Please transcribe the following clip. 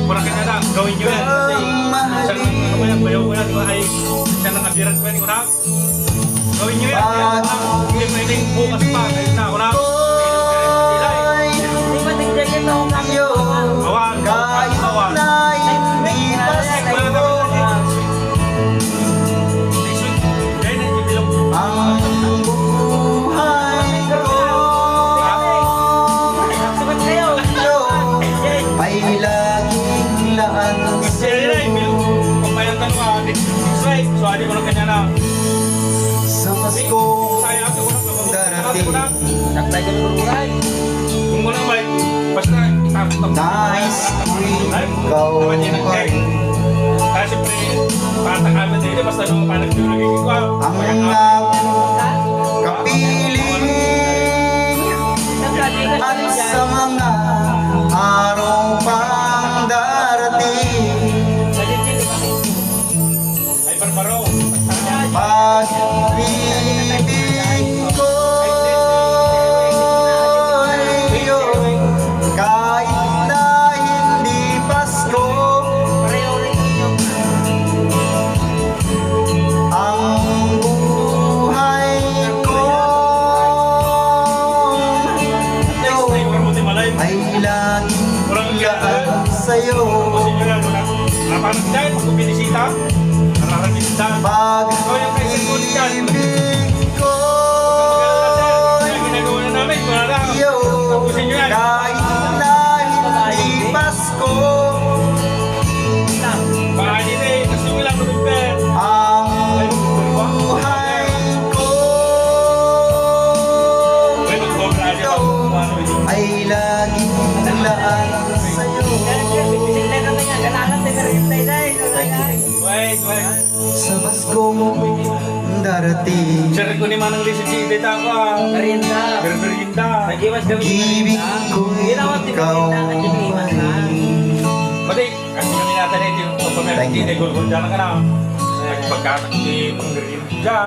Mura ka na lang, gawin nyo yan. Kasi bayaw ko yan, ay siya nang abiran ko yan, kuna. Gawin nyo yan. Hindi pwedeng bukas pa, kayo na, kuna. Hindi ba tignan yun ako kami? Awan, awan. Suwadi ko lang kanya na. Sa Pasko darating, kung mo lang ba, basta takot nais ko'y ikaw ay kasi siyempre, patakaman din, basta nung panagtulogin ko. ang kapiling at sa mga araw pang darating. Ay, barbaro. Pag-ibig ko'y iyong kahit na hindi Pasko, ang buhay kong ito ay laging laan sa'yo. Parang dahil, pag binisita, nararating dahil. Pag-ibig ko'y iyong kahit na hindi Pasko, ang buhay kong ito ay laging laan sa'yo. Sa Pasko darating, Share ko ni Manang Lisa G, dito ako Merienda. Merienda. ibig ko'y ikaw ay. Pati, kasi kami natin ito yung pamerienda, gulgul dyan ka na. Pagkatak ni Merienda.